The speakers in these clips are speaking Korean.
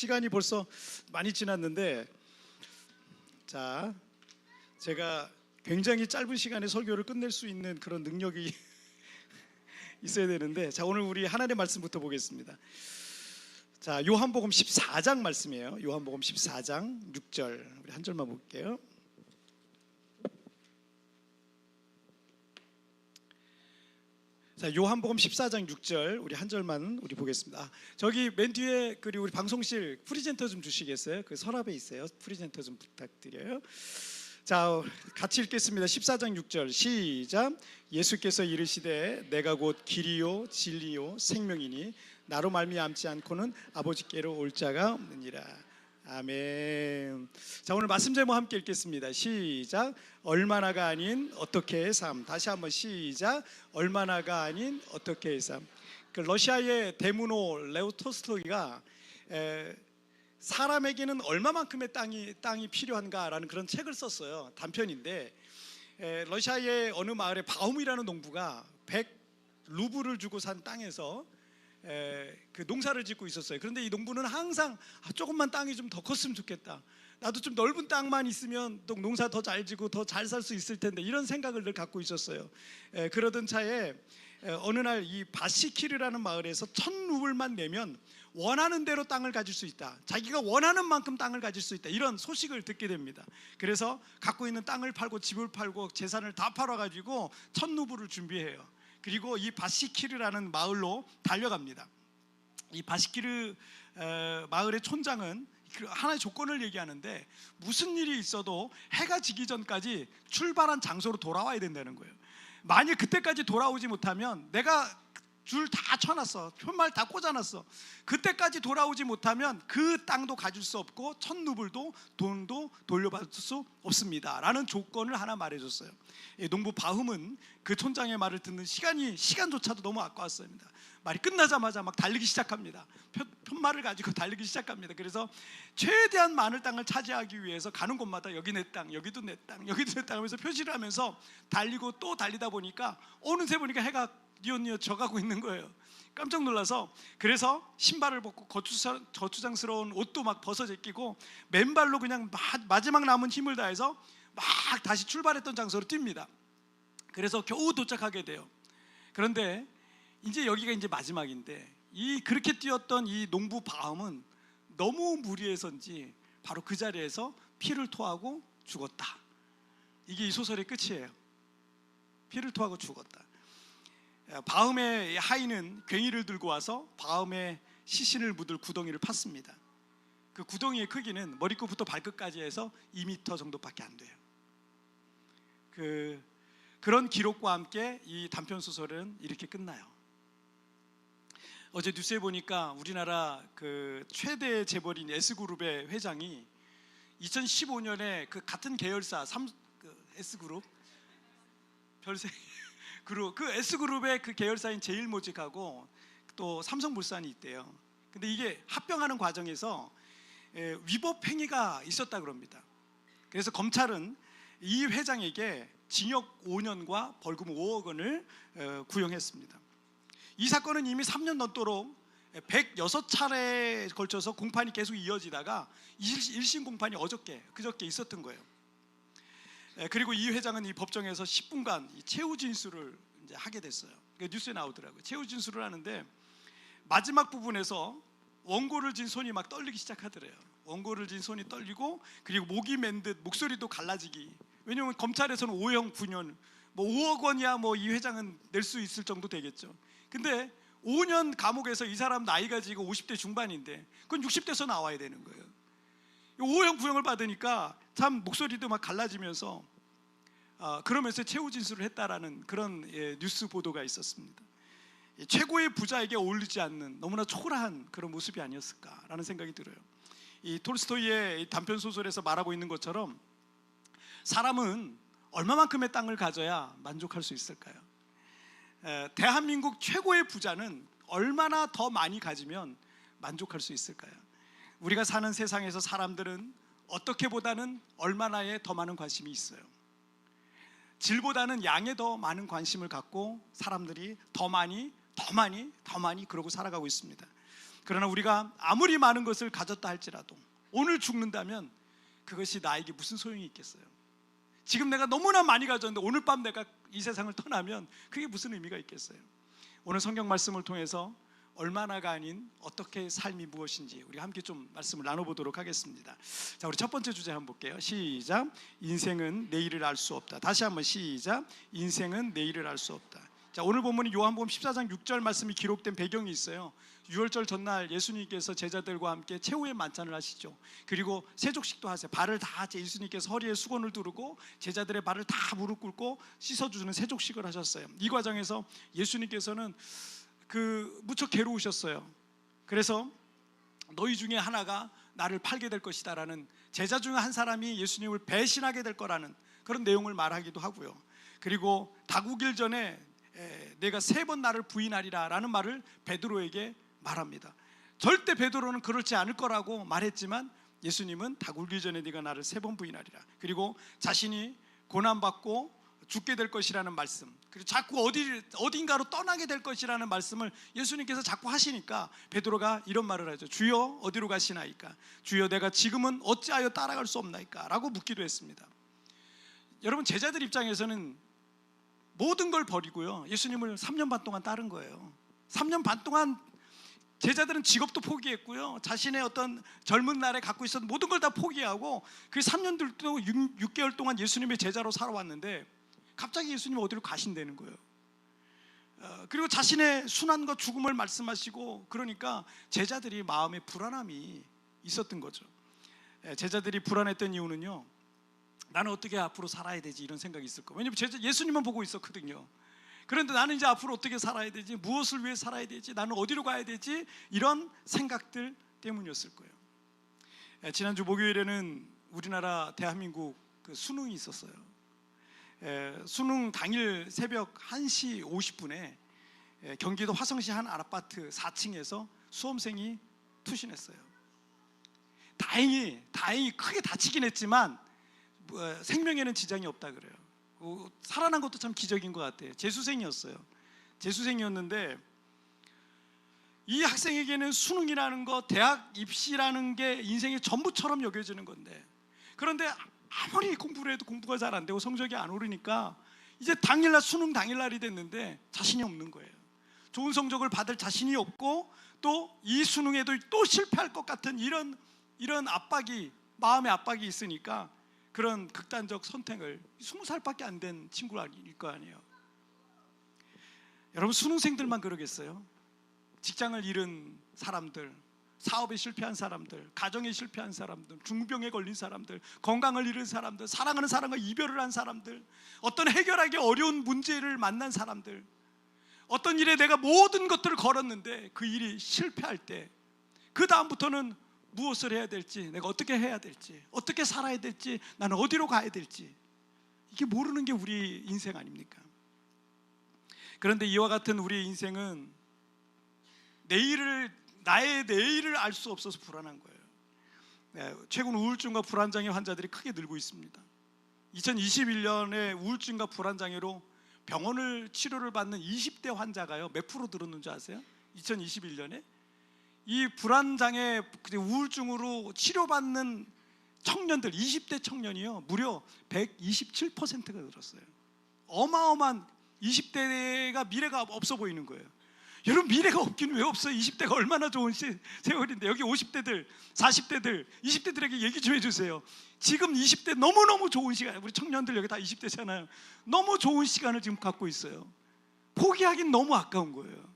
시간이 벌써 많이 지났는데, 자, 제가 굉장히 짧은 시간에 설교를 끝낼 수 있는 그런 능력이 있어야 되는데, 자, 오늘 우리 하나님의 말씀부터 보겠습니다. 자, 요한복음 14장 말씀이에요. 요한복음 14장 6절, 우리 한 절만 볼게요. 자, 요한복음 14장 6절 우리 한 절만 우리 보겠습니다. 저기 맨 뒤에 그리고 우리 방송실 프리젠터 좀 주시겠어요? 그 서랍에 있어요. 프리젠터 좀 부탁드려요. 자, 같이 읽겠습니다. 14장 6절 시작. 예수께서 이르시되 내가 곧 길이요 진리요 생명이니 나로 말미암지 않고는 아버지께로 올 자가 없느니라. 아멘. 자, 오늘 말씀 제목 함께 읽겠습니다. 시작. 얼마나가 아닌 어떻게의 삶. 다시 한번 시작. 얼마나가 아닌 어떻게의 삶. 그 러시아의 대문호 레오 톨스토이가 사람에게는 얼마만큼의 땅이 필요한가라는 그런 책을 썼어요. 단편인데, 러시아의 어느 마을에 바움이라는 농부가 100루블을 주고 산 땅에서 그 농사를 짓고 있었어요. 그런데 이 농부는 항상 조금만 땅이 좀 더 컸으면 좋겠다, 나도 좀 넓은 땅만 있으면 또 농사 더 잘 지고 더 잘 살 수 있을 텐데, 이런 생각을 늘 갖고 있었어요. 그러던 차에 어느 날 이 바시키르라는 마을에서 1000루블만 내면 원하는 대로 땅을 가질 수 있다, 자기가 원하는 만큼 땅을 가질 수 있다, 이런 소식을 듣게 됩니다. 그래서 갖고 있는 땅을 팔고 집을 팔고 재산을 다 팔아가지고 1000루블을 준비해요. 그리고 이 바시키르라는 마을로 달려갑니다. 이 바시키르 마을의 촌장은 하나의 조건을 얘기하는데, 무슨 일이 있어도 해가 지기 전까지 출발한 장소로 돌아와야 된다는 거예요. 만약 그때까지 돌아오지 못하면, 내가 줄 다 쳐놨어, 편말 다 꽂아놨어, 그때까지 돌아오지 못하면 그 땅도 가질 수 없고 1000루블도 돈도 돌려받을 수 없습니다 라는 조건을 하나 말해줬어요. 농부 바움은 그 촌장의 말을 듣는 시간조차도 너무 아까웠습니다. 말이 끝나자마자 막 달리기 시작합니다. 편말을 가지고 달리기 시작합니다. 그래서 최대한 많은 땅을 차지하기 위해서 가는 곳마다 여기 내 땅, 여기도 내 땅, 여기도 내 땅 하면서 표시를 하면서 달리고 또 달리다 보니까 어느새 보니까 해가 뉘엿뉘엿 져가고 있는 거예요. 깜짝 놀라서, 그래서 신발을 벗고 거추장스러운 옷도 막 벗어 제끼고 맨발로 그냥 마지막 남은 힘을 다해서 막 다시 출발했던 장소로 뜁니다. 그래서 겨우 도착하게 돼요. 그런데 이제 여기가 이제 마지막인데, 그렇게 뛰었던 이 농부 바움은 너무 무리해서인지 바로 그 자리에서 피를 토하고 죽었다. 이게 이 소설의 끝이에요. 피를 토하고 죽었다. 바움의 하인은 괭이를 들고 와서 바움의 시신을 묻을 구덩이를 팠습니다. 그 구덩이의 크기는 머리끝부터 발끝까지 해서 2m 정도밖에 안 돼요. 그런 기록과 함께 이 단편 소설은 이렇게 끝나요. 어제 뉴스에 보니까 우리나라 그 최대 재벌인 S그룹의 회장이 2015년에 그 같은 계열사 S그룹 별세 그 S그룹의 그 계열사인 제일모직하고 또 삼성물산이 있대요. 근데 이게 합병하는 과정에서 위법 행위가 있었다 그럽니다. 그래서 검찰은 이 회장에게 징역 5년과 벌금 5억 원을 구형했습니다. 이 사건은 이미 3년 넘도록 106차례에 걸쳐서 공판이 계속 이어지다가 1심 공판이 그저께 있었던 거예요. 그리고 이 회장은 이 법정에서 10분간 최후 진술을 이제 하게 됐어요. 뉴스에 나오더라고요. 최후 진술을 하는데 마지막 부분에서 원고를 쥔 손이 막 떨리기 시작하더래요. 원고를 쥔 손이 떨리고, 그리고 목이 맨 듯 목소리도 갈라지기. 왜냐하면 검찰에서는 5형 9년, 뭐 5억 원이야 뭐 이 회장은 낼 수 있을 정도 되겠죠. 근데 5년 감옥에서 이 사람 나이가 지금 50대 중반인데 그건 60대에서 나와야 되는 거예요. 5형 9형을 받으니까 참 목소리도 막 갈라지면서 그러면서 최후 진술을 했다라는 그런 뉴스 보도가 있었습니다. 최고의 부자에게 어울리지 않는 너무나 초라한 그런 모습이 아니었을까라는 생각이 들어요. 이 톨스토이의 단편 소설에서 말하고 있는 것처럼 사람은 얼마만큼의 땅을 가져야 만족할 수 있을까요? 대한민국 최고의 부자는 얼마나 더 많이 가지면 만족할 수 있을까요? 우리가 사는 세상에서 사람들은 어떻게 보다는 얼마나에 더 많은 관심이 있어요. 질보다는 양에 더 많은 관심을 갖고 사람들이 더 많이 그러고 살아가고 있습니다. 그러나 우리가 아무리 많은 것을 가졌다 할지라도 오늘 죽는다면 그것이 나에게 무슨 소용이 있겠어요? 지금 내가 너무나 많이 가졌는데 오늘 밤 내가 이 세상을 떠나면 그게 무슨 의미가 있겠어요? 오늘 성경 말씀을 통해서 얼마나가 아닌 어떻게 삶이 무엇인지 우리 함께 좀 말씀을 나눠보도록 하겠습니다. 자, 우리 첫 번째 주제 한번 볼게요. 시작. 인생은 내일을 알 수 없다. 다시 한번 시작. 인생은 내일을 알 수 없다. 자, 오늘 본문은 요한복음 14장 6절 말씀이 기록된 배경이 있어요. 유월절 전날 예수님께서 제자들과 함께 최후의 만찬을 하시죠. 그리고 세족식도 하세요. 발을 다 예수님께서 허리에 수건을 두르고 제자들의 발을 다 무릎 꿇고 씻어주는 세족식을 하셨어요. 이 과정에서 예수님께서는 무척 괴로우셨어요. 그래서 너희 중에 하나가 나를 팔게 될 것이다 라는, 제자 중에 한 사람이 예수님을 배신하게 될 거라는 그런 내용을 말하기도 하고요. 그리고 다구길 전에 내가 3번 나를 부인하리라 라는 말을 베드로에게 말합니다. 절대 베드로는 그렇지 않을 거라고 말했지만 예수님은 다굴기 전에 네가 나를 3번 부인하리라. 그리고 자신이 고난받고 죽게 될 것이라는 말씀, 그리고 자꾸 어딘가로 떠나게 될 것이라는 말씀을 예수님께서 자꾸 하시니까 베드로가 이런 말을 하죠. 주여 어디로 가시나이까? 주여 내가 지금은 어찌하여 따라갈 수 없나이까? 라고 묻기도 했습니다. 여러분, 제자들 입장에서는 모든 걸 버리고요 예수님을 3년 반 동안 따른 거예요. 3년 반 동안 제자들은 직업도 포기했고요, 자신의 어떤 젊은 날에 갖고 있었던 모든 걸 다 포기하고 그 3년들도 6개월 동안 예수님의 제자로 살아왔는데 갑자기 예수님이 어디로 가신다는 거예요. 그리고 자신의 순환과 죽음을 말씀하시고, 그러니까 제자들이 마음에 불안함이 있었던 거죠. 제자들이 불안했던 이유는요, 나는 어떻게 앞으로 살아야 되지 이런 생각이 있을 거예요. 왜냐하면 예수님만 보고 있었거든요. 그런데 나는 이제 앞으로 어떻게 살아야 되지, 무엇을 위해 살아야 되지, 나는 어디로 가야 되지, 이런 생각들 때문이었을 거예요. 지난주 목요일에는 우리나라 대한민국 수능이 있었어요. 수능 당일 새벽 1시 50분에 경기도 화성시 한 아파트 4층에서 수험생이 투신했어요. 다행히 크게 다치긴 했지만 생명에는 지장이 없다 그래요. 살아난 것도 참 기적인 것 같아요. 재수생이었어요. 재수생이었는데 이 학생에게는 수능이라는 거, 대학 입시라는 게 인생의 전부처럼 여겨지는 건데, 그런데 아무리 공부를 해도 공부가 잘 안 되고 성적이 안 오르니까 이제 당일날 수능 당일날이 됐는데 자신이 없는 거예요. 좋은 성적을 받을 자신이 없고 또 이 수능에도 또 실패할 것 같은 이런 압박이, 마음의 압박이 있으니까 그런 극단적 선택을, 20살밖에 안 된 친구일 거 아니에요. 여러분, 수능생들만 그러겠어요? 직장을 잃은 사람들, 사업에 실패한 사람들, 가정에 실패한 사람들, 중병에 걸린 사람들, 건강을 잃은 사람들, 사랑하는 사람과 이별을 한 사람들, 어떤 해결하기 어려운 문제를 만난 사람들, 어떤 일에 내가 모든 것들을 걸었는데 그 일이 실패할 때 그 다음부터는 무엇을 해야 될지, 내가 어떻게 해야 될지, 어떻게 살아야 될지, 나는 어디로 가야 될지, 이게 모르는 게 우리 인생 아닙니까? 그런데 이와 같은 우리의 인생은 나의 내일을 알 수 없어서 불안한 거예요. 최근 우울증과 불안장애 환자들이 크게 늘고 있습니다. 2021년에 우울증과 불안장애로 병원을 치료를 받는 20대 환자가요, 몇 프로 늘었는 줄 아세요? 2021년에 이 불안장애, 우울증으로 치료받는 청년들, 20대 청년이요, 무려 127%가 늘었어요. 어마어마한, 20대가 미래가 없어 보이는 거예요. 여러분, 미래가 없기는 왜 없어요? 20대가 얼마나 좋은 세월인데. 여기 50대들, 40대들, 20대들에게 얘기 좀 해주세요. 지금 20대 너무너무 좋은 시간, 우리 청년들 여기 다 20대잖아요. 너무 좋은 시간을 지금 갖고 있어요. 포기하긴 너무 아까운 거예요.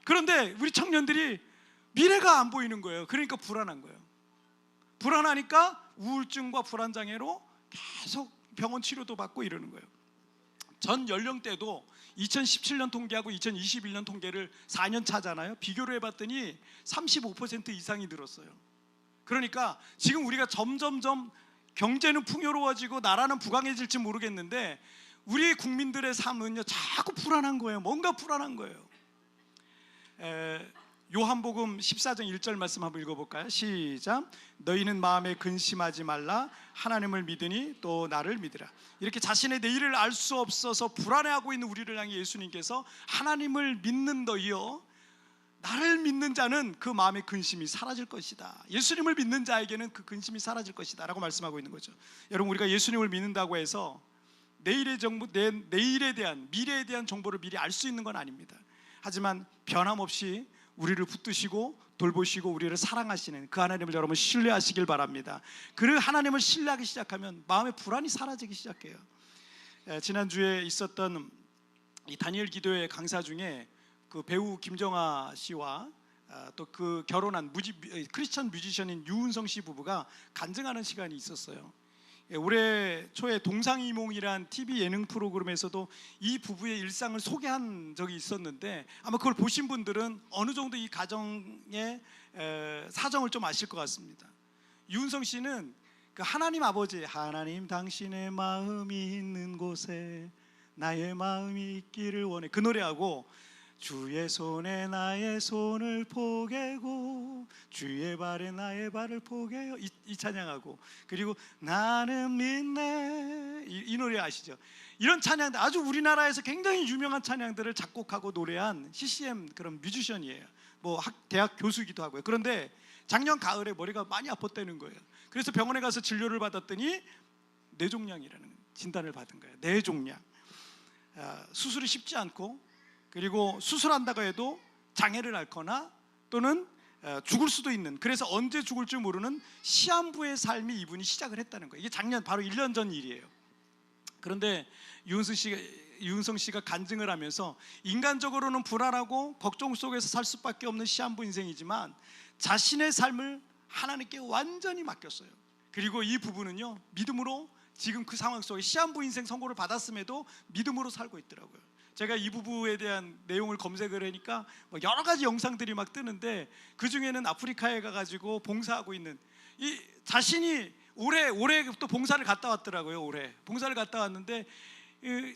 그런데 우리 청년들이 미래가 안 보이는 거예요. 그러니까 불안한 거예요. 불안하니까 우울증과 불안장애로 계속 병원 치료도 받고 이러는 거예요. 전 연령대도 2017년 통계하고 2021년 통계를 4년 차잖아요. 비교를 해봤더니 35% 이상이 늘었어요. 그러니까 지금 우리가 점점점 경제는 풍요로워지고 나라는 부강해질지 모르겠는데 우리 국민들의 삶은요, 자꾸 불안한 거예요. 뭔가 불안한 거예요. 요한복음 14장 1절 말씀 한번 읽어볼까요? 시작. 너희는 마음에 근심하지 말라. 하나님을 믿으니 또 나를 믿으라. 이렇게 자신의 내일을 알 수 없어서 불안해하고 있는 우리를 향해 예수님께서 하나님을 믿는 너희여, 나를 믿는 자는 그 마음의 근심이 사라질 것이다. 예수님을 믿는 자에게는 그 근심이 사라질 것이다 라고 말씀하고 있는 거죠. 여러분, 우리가 예수님을 믿는다고 해서 내일의 정보, 내일에 대한, 미래에 대한 정보를 미리 알 수 있는 건 아닙니다. 하지만 변함없이 우리를 붙드시고 돌보시고 우리를 사랑하시는 그 하나님을 여러분 신뢰하시길 바랍니다. 그 하나님을 신뢰하기 시작하면 마음의 불안이 사라지기 시작해요. 지난주에 있었던 이 다니엘 기도회 강사 중에 그 배우 김정아 씨와 또 그 결혼한 크리스천 뮤지션인 유은성 씨 부부가 간증하는 시간이 있었어요. 올해 초에 동상이몽이란 TV 예능 프로그램에서도 이 부부의 일상을 소개한 적이 있었는데 아마 그걸 보신 분들은 어느 정도 이 가정의 사정을 좀 아실 것 같습니다. 유은성 씨는 그 하나님 아버지, 하나님 당신의 마음이 있는 곳에 나의 마음이 있기를 원해, 그 노래하고 주의 손에 나의 손을 포개고 주의 발에 나의 발을 포개요, 이 찬양하고, 그리고 나는 믿네, 이 노래 아시죠? 이런 찬양들, 아주 우리나라에서 굉장히 유명한 찬양들을 작곡하고 노래한 CCM 그런 뮤지션이에요. 뭐 대학 교수이기도 하고요. 그런데 작년 가을에 머리가 많이 아팠다는 거예요. 그래서 병원에 가서 진료를 받았더니 뇌종양이라는 진단을 받은 거예요. 뇌종양. 수술이 쉽지 않고, 그리고 수술한다고 해도 장애를 앓거나 또는 죽을 수도 있는, 그래서 언제 죽을지 모르는 시한부의 삶이 이분이 시작을 했다는 거예요. 이게 작년 바로 1년 전 일이에요. 그런데 유은성 씨가 간증을 하면서 인간적으로는 불안하고 걱정 속에서 살 수밖에 없는 시한부 인생이지만 자신의 삶을 하나님께 완전히 맡겼어요. 그리고 이 부부는요, 믿음으로 지금 그 상황 속에 시한부 인생 선고를 받았음에도 믿음으로 살고 있더라고요. 제가 이 부부에 대한 내용을 검색을 하니까 여러 가지 영상들이 막 뜨는데, 그 중에는 아프리카에 가가지고 봉사하고 있는, 이 자신이 올해 또 봉사를 갔다 왔더라고요. 올해 봉사를 갔다 왔는데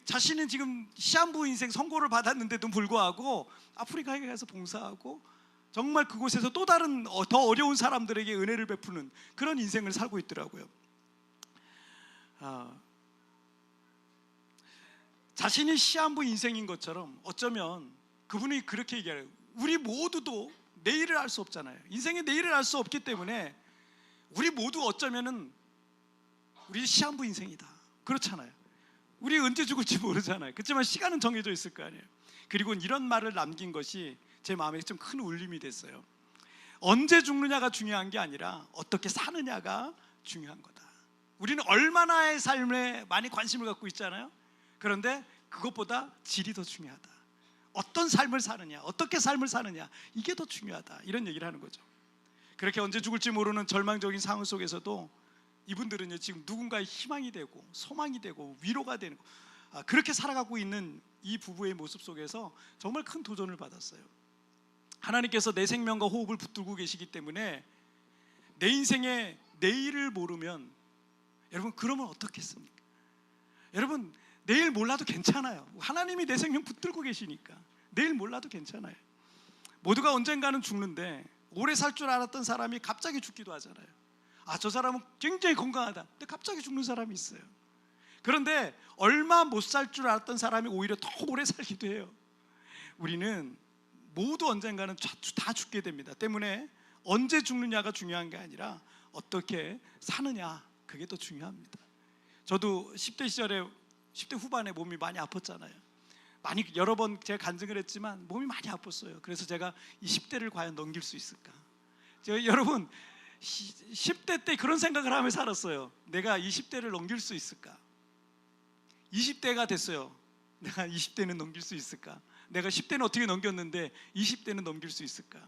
자신은 지금 시한부 인생 선고를 받았는데도 불구하고 아프리카에 가서 봉사하고 정말 그곳에서 또 다른 더 어려운 사람들에게 은혜를 베푸는 그런 인생을 살고 있더라고요. 자신이 시한부 인생인 것처럼 어쩌면 그분이 그렇게 얘기해요. 우리 모두도 내일을 알 수 없잖아요. 인생의 내일을 알 수 없기 때문에 우리 모두 어쩌면은 우리 시한부 인생이다, 그렇잖아요. 우리 언제 죽을지 모르잖아요. 그렇지만 시간은 정해져 있을 거 아니에요. 그리고 이런 말을 남긴 것이 제 마음에 좀 큰 울림이 됐어요. 언제 죽느냐가 중요한 게 아니라 어떻게 사느냐가 중요한 거다. 우리는 얼마나의 삶에 많이 관심을 갖고 있잖아요. 그런데 그것보다 질이 더 중요하다. 어떤 삶을 사느냐, 어떻게 삶을 사느냐, 이게 더 중요하다, 이런 얘기를 하는 거죠. 그렇게 언제 죽을지 모르는 절망적인 상황 속에서도 이분들은요, 지금 누군가의 희망이 되고 소망이 되고 위로가 되는, 그렇게 살아가고 있는 이 부부의 모습 속에서 정말 큰 도전을 받았어요. 하나님께서 내 생명과 호흡을 붙들고 계시기 때문에 내 인생의 내일을 모르면, 여러분 그러면 어떻겠습니까? 여러분 내일 몰라도 괜찮아요. 하나님이 내 생명 붙들고 계시니까 내일 몰라도 괜찮아요. 모두가 언젠가는 죽는데 오래 살 줄 알았던 사람이 갑자기 죽기도 하잖아요. 저 사람은 굉장히 건강하다, 근데 갑자기 죽는 사람이 있어요. 그런데 얼마 못 살 줄 알았던 사람이 오히려 더 오래 살기도 해요. 우리는 모두 언젠가는 다 죽게 됩니다. 때문에 언제 죽느냐가 중요한 게 아니라 어떻게 사느냐, 그게 더 중요합니다. 저도 10대 시절에, 10대 후반에 몸이 많이 아팠잖아요. 여러 번 제가 간증을 했지만 몸이 많이 아팠어요. 그래서 제가 이 10대를 과연 넘길 수 있을까? 여러분 10대 때 그런 생각을 하며 살았어요. 내가 20대를 넘길 수 있을까? 20대가 됐어요. 내가 20대는 넘길 수 있을까? 내가 10대는 어떻게 넘겼는데 20대는 넘길 수 있을까?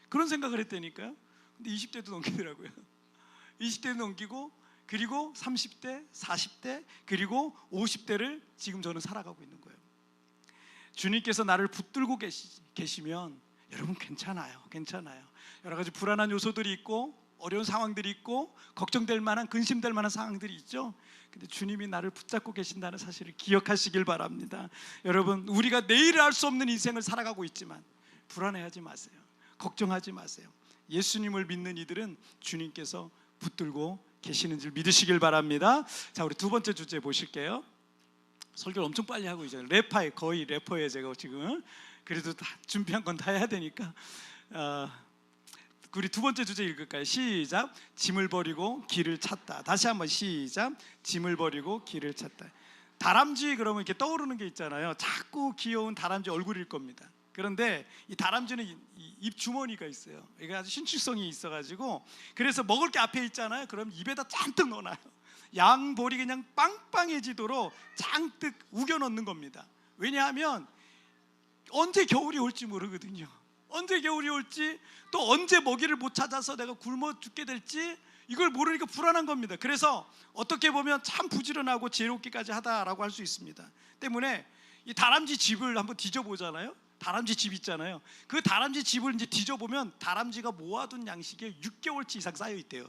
그런 생각을 했다니까요. 근데 20대도 넘기더라고요. 20대도 넘기고, 그리고 30대, 40대, 그리고 50대를 지금 저는 살아가고 있는 거예요. 주님께서 나를 붙들고 계시면 여러분 괜찮아요. 여러 가지 불안한 요소들이 있고 어려운 상황들이 있고 걱정될 만한, 근심될 만한 상황들이 있죠. 근데 주님이 나를 붙잡고 계신다는 사실을 기억하시길 바랍니다. 여러분, 우리가 내일을 알 수 없는 인생을 살아가고 있지만 불안해하지 마세요. 걱정하지 마세요. 예수님을 믿는 이들은 주님께서 붙들고 계시는 줄 믿으시길 바랍니다. 자, 우리 두 번째 주제 보실게요. 설교를 엄청 빨리 하고 있어요. 거의 래퍼예요 제가 지금. 그래도 다 준비한 건 다 해야 되니까 우리 두 번째 주제 읽을까요? 시작. 짐을 버리고 길을 찾다. 다시 한번 시작. 짐을 버리고 길을 찾다. 다람쥐 그러면 이렇게 떠오르는 게 있잖아요. 자꾸 귀여운 다람쥐 얼굴일 겁니다. 그런데 이 다람쥐는 입 주머니가 있어요. 이게 아주 신축성이 있어가지고, 그래서 먹을 게 앞에 있잖아요. 그럼 입에다 잔뜩 넣어놔요. 양볼이 그냥 빵빵해지도록 잔뜩 우겨 넣는 겁니다. 왜냐하면 언제 겨울이 올지 모르거든요. 언제 겨울이 올지, 또 언제 먹이를 못 찾아서 내가 굶어 죽게 될지 이걸 모르니까 불안한 겁니다. 그래서 어떻게 보면 참 부지런하고 지혜롭기까지 하다라고 할 수 있습니다. 때문에 이 다람쥐 집을 한번 뒤져보잖아요. 다람쥐 집 있잖아요. 그 다람쥐 집을 이제 뒤져보면 다람쥐가 모아둔 양식에 6개월치 이상 쌓여 있대요.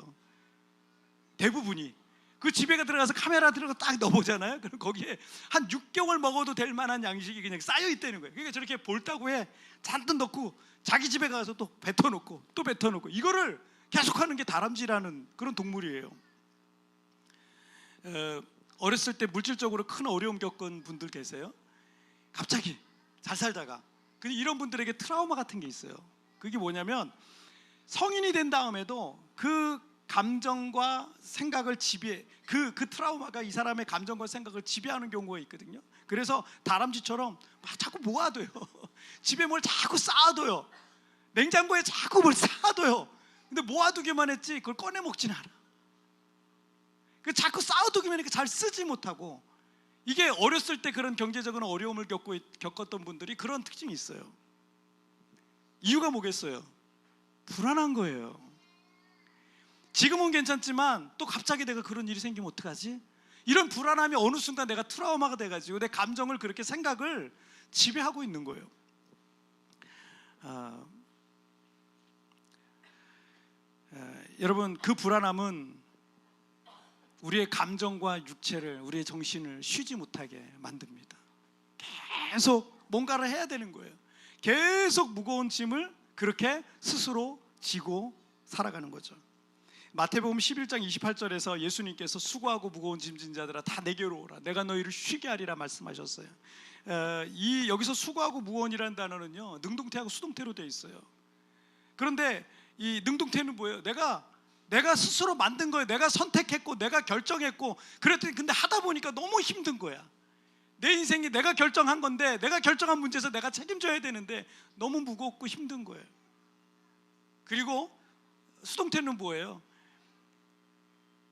대부분이. 그 집에 들어가서 카메라 들어가서 딱 넣어보잖아요. 그럼 거기에 한 6개월 먹어도 될 만한 양식이 그냥 쌓여 있다는 거예요. 그러니까 저렇게 볼따고 해 잔뜩 넣고 자기 집에 가서 또 뱉어놓고 또 뱉어놓고, 이거를 계속하는 게 다람쥐라는 그런 동물이에요. 어렸을 때 물질적으로 큰 어려움 겪은 분들 계세요? 갑자기 잘 살다가. 근데 이런 분들에게 트라우마 같은 게 있어요. 그게 뭐냐면 성인이 된 다음에도 그 감정과 생각을 지배, 그 트라우마가 이 사람의 감정과 생각을 지배하는 경우가 있거든요. 그래서 다람쥐처럼 막 자꾸 모아둬요. 집에 뭘 자꾸 쌓아둬요. 냉장고에 자꾸 뭘 쌓아둬요. 근데 모아두기만 했지 그걸 꺼내 먹진 않아. 자꾸 쌓아두기만 하니까 잘 쓰지 못하고, 이게 어렸을 때 그런 경제적인 어려움을 겪었던 분들이 그런 특징이 있어요. 이유가 뭐겠어요? 불안한 거예요. 지금은 괜찮지만 또 갑자기 내가 그런 일이 생기면 어떡하지? 이런 불안함이 어느 순간 내가 트라우마가 돼가지고 내 감정을, 그렇게 생각을 지배하고 있는 거예요. 여러분, 그 불안함은 우리의 감정과 육체를, 우리의 정신을 쉬지 못하게 만듭니다. 계속 뭔가를 해야 되는 거예요. 계속 무거운 짐을 그렇게 스스로 지고 살아가는 거죠. 마태복음 11장 28절에서 예수님께서 수고하고 무거운 짐진 자들아 다 내게로 오라, 내가 너희를 쉬게 하리라 말씀하셨어요. 여기서 수고하고 무거운이라는 단어는요, 능동태하고 수동태로 되어 있어요. 그런데 이 능동태는 뭐예요? 내가 스스로 만든 거예요. 내가 선택했고 내가 결정했고, 그랬더니 근데 하다 보니까 너무 힘든 거야. 내 인생이 내가 결정한 건데, 내가 결정한 문제에서 내가 책임져야 되는데 너무 무겁고 힘든 거예요. 그리고 수동태는 뭐예요?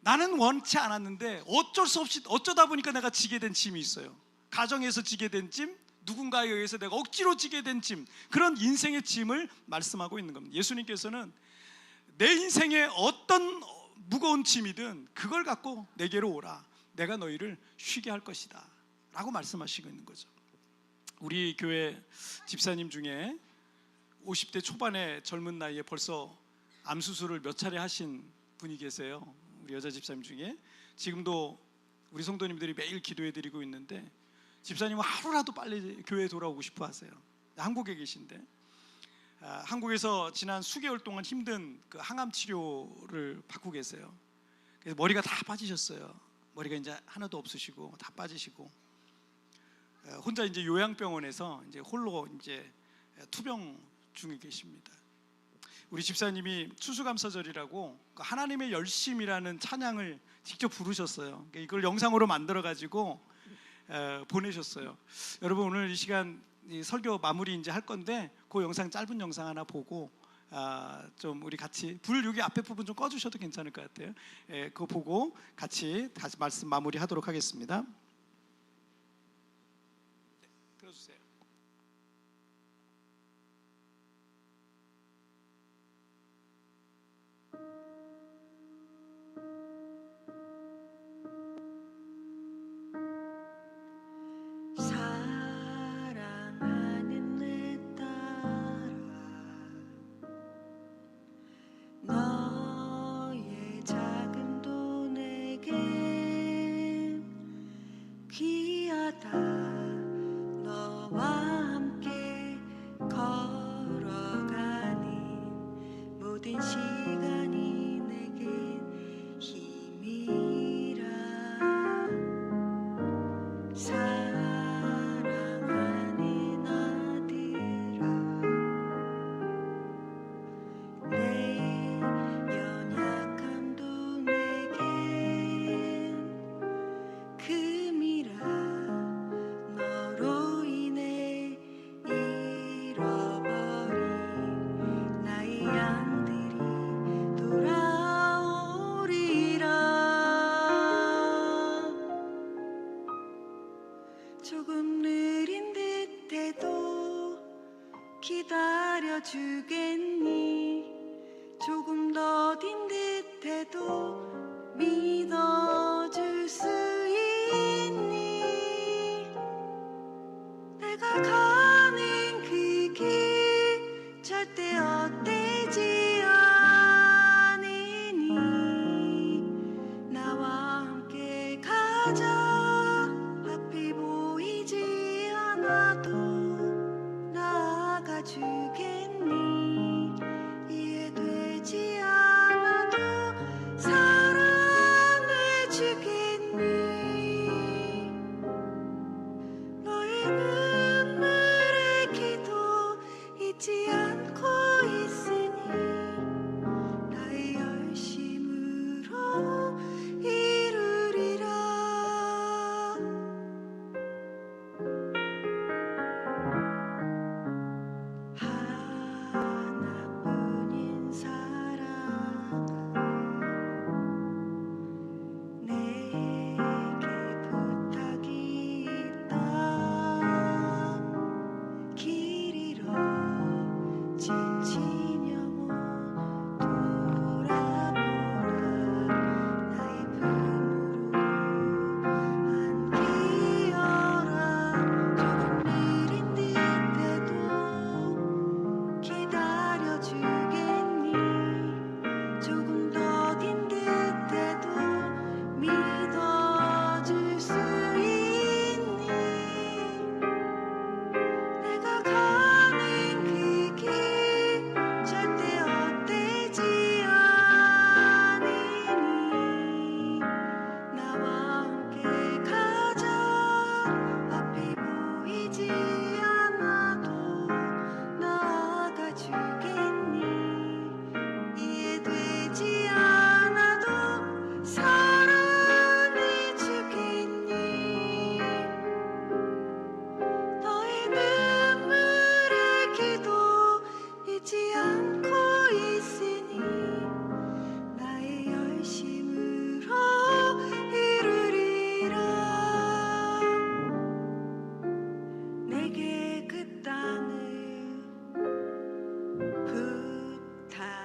나는 원치 않았는데 어쩔 수 없이 어쩌다 보니까 내가 지게 된 짐이 있어요. 가정에서 지게 된 짐, 누군가에 의해서 내가 억지로 지게 된 짐, 그런 인생의 짐을 말씀하고 있는 겁니다. 예수님께서는 내 인생에 어떤 무거운 짐이든 그걸 갖고 내게로 오라, 내가 너희를 쉬게 할 것이다 라고 말씀하시고 있는 거죠. 우리 교회 집사님 중에 50대 초반의 젊은 나이에 벌써 암 수술을 몇 차례 하신 분이 계세요. 우리 여자 집사님 중에. 지금도 우리 성도님들이 매일 기도해드리고 있는데, 집사님은 하루라도 빨리 교회에 돌아오고 싶어 하세요. 한국에 계신데, 한국에서 지난 수개월 동안 힘든 그 항암 치료를 받고 계세요. 그래서 머리가 다 빠지셨어요. 머리가 이제 하나도 없으시고 다 빠지시고, 혼자 이제 요양병원에서 이제 홀로 이제 투병 중에 계십니다. 우리 집사님이 추수감사절이라고 하나님의 열심이라는 찬양을 직접 부르셨어요. 이걸 영상으로 만들어 가지고 보내셨어요. 여러분, 오늘 이 시간 이 설교 마무리 이제 할 건데, 그 영상, 짧은 영상 하나 보고 좀 우리 같이, 불 여기 앞에 부분 좀 꺼주셔도 괜찮을 것 같아요. 그거 보고 같이 다시 말씀 마무리하도록 하겠습니다. 네, 들어주세요. 사랑하는 내 딸아, 너의 작은 도 내게 가자. 앞이 보이지 않아도 나아가 주겠니. 이해되지 않아도 사랑해 주겠니. 너의 눈물의 기도 잊지 않고 있으니 나의 열심으로 이루리라. 하나뿐인 사랑은 내게 부탁이 있다. 길 잃어 지친 영혼 돌아보라. 나의 품으로 안기어라. 조금 느린 듯해도 기다려주겠니. 조금 더딘 듯해도 믿어줄 수 있니. 내가 가는 그 길 절대 헛되지 않으니 나와 함께 가자. 앞이 보이지 않아도 나아가 주겠니. 이해되지 않아도 사랑해 주겠니. 너의 눈물의 기도 잊지 않고 있으니 나의 열심으로 이루리라. 내게 그 땅을 부탁한다.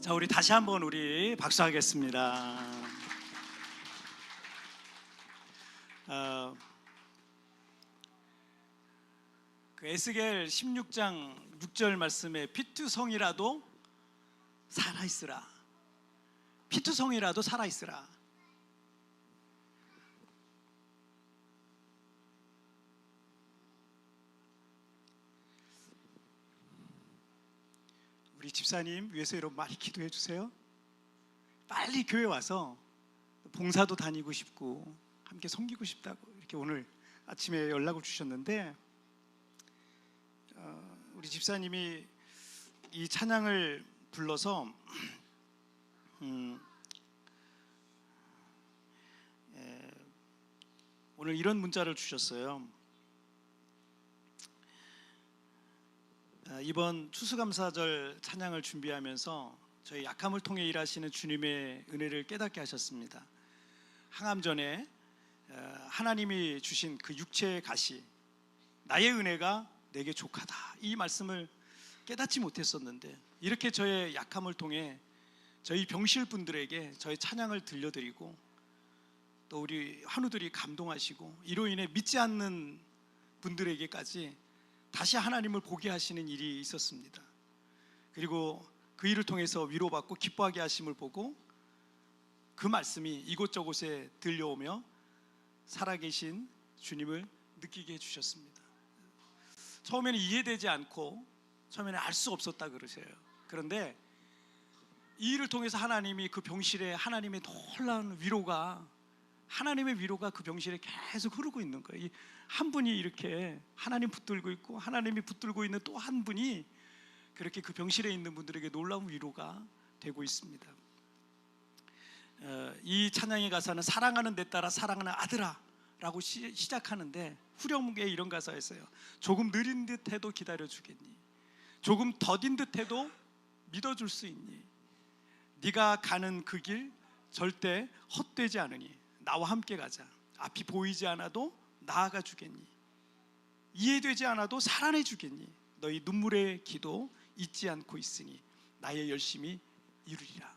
자, 우리 다시 한번 우리 박수하겠습니다. 그 에스겔 16장 6절 말씀에 피투성이라도 살아있으라. 피투성이라도 살아있으라. 우리 집사님 위해서 여러분 많이 기도해 주세요. 빨리 교회 와서 봉사도 다니고 싶고 함께 섬기고 싶다고 이렇게 오늘 아침에 연락을 주셨는데, 우리 집사님이 이 찬양을 불러서 오늘 이런 문자를 주셨어요. 이번 추수감사절 찬양을 준비하면서 저희 약함을 통해 일하시는 주님의 은혜를 깨닫게 하셨습니다. 항암 전에 하나님이 주신 그 육체의 가시, 나의 은혜가 내게 족하다, 이 말씀을 깨닫지 못했었는데, 이렇게 저의 약함을 통해 저희 병실 분들에게 저의 찬양을 들려드리고 또 우리 환우들이 감동하시고 이로 인해 믿지 않는 분들에게까지 다시 하나님을 보게 하시는 일이 있었습니다. 그리고 그 일을 통해서 위로받고 기뻐하게 하심을 보고 그 말씀이 이곳저곳에 들려오며 살아계신 주님을 느끼게 해주셨습니다. 처음에는 이해되지 않고 처음에는 알 수 없었다 그러세요. 그런데 이 일을 통해서 하나님이 그 병실에 하나님의 놀라운 위로가, 하나님의 위로가 그 병실에 계속 흐르고 있는 거예요. 한 분이 이렇게 하나님 붙들고 있고 하나님이 붙들고 있는 또 한 분이 그렇게 그 병실에 있는 분들에게 놀라운 위로가 되고 있습니다. 이 찬양의 가사는 사랑하는 내 딸아, 사랑하는 아들아 라고 시작하는데 후렴구에 이런 가사였어요. 조금 느린 듯해도 기다려주겠니. 조금 더딘 듯해도 믿어줄 수 있니. 네가 가는 그 길 절대 헛되지 않으니 나와 함께 가자. 앞이 보이지 않아도 나아가 주겠니. 이해되지 않아도 살아내 주겠니. 너희 눈물의 기도 잊지 않고 있으니 나의 열심히 이루리라.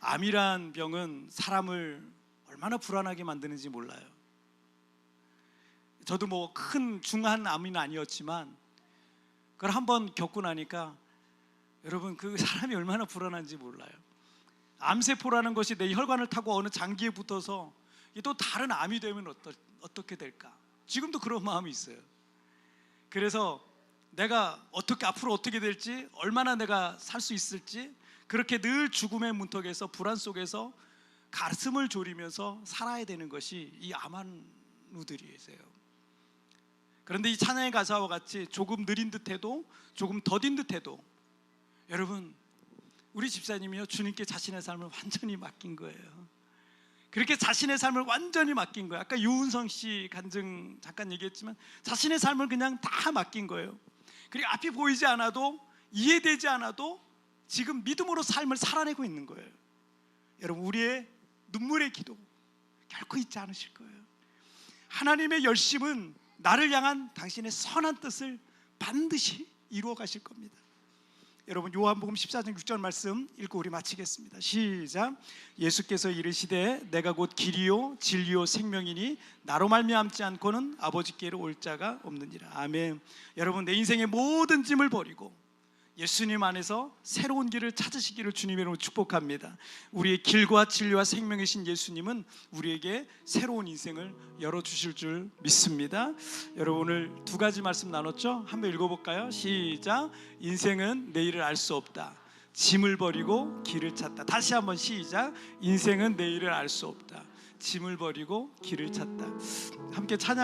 암이란 병은 사람을 얼마나 불안하게 만드는지 몰라요. 저도 뭐 큰 중한 암은 아니었지만 그걸 한번 겪고 나니까 여러분 그 사람이 얼마나 불안한지 몰라요. 암세포라는 것이 내 혈관을 타고 어느 장기에 붙어서 또 다른 암이 되면 어떻게 될까? 지금도 그런 마음이 있어요. 그래서 내가 앞으로 어떻게 될지, 얼마나 내가 살 수 있을지, 그렇게 늘 죽음의 문턱에서 불안 속에서 가슴을 졸이면서 살아야 되는 것이 이 암환우들이세요. 그런데 이 찬양의 가사와 같이 조금 느린 듯해도, 조금 더딘 듯해도, 여러분 우리 집사님이요 주님께 자신의 삶을 완전히 맡긴 거예요. 그렇게 자신의 삶을 완전히 맡긴 거예요. 아까 유은성 씨 간증 잠깐 얘기했지만 자신의 삶을 그냥 다 맡긴 거예요. 그리고 앞이 보이지 않아도, 이해되지 않아도 지금 믿음으로 삶을 살아내고 있는 거예요. 여러분 우리의 눈물의 기도 결코 잊지 않으실 거예요. 하나님의 열심은 나를 향한 당신의 선한 뜻을 반드시 이루어 가실 겁니다. 여러분 요한복음 14장 6절 말씀 읽고 우리 마치겠습니다. 시작. 예수께서 이르시되 내가 곧 길이요 진리요 생명이니 나로 말미암지 않고는 아버지께로 올 자가 없느니라. 아멘. 여러분 내 인생의 모든 짐을 버리고 예수님 안에서 새로운 길을 찾으시기를 주님의 이름으로 축복합니다. 우리의 길과 진리와 생명이신 예수님은 우리에게 새로운 인생을 열어주실 줄 믿습니다. 여러분 오늘 두 가지 말씀 나눴죠? 한번 읽어볼까요? 시작. 인생은 내일을 알 수 없다. 짐을 버리고 길을 찾다. 다시 한번 시작. 인생은 내일을 알 수 없다. 짐을 버리고 길을 찾다. 함께 찬양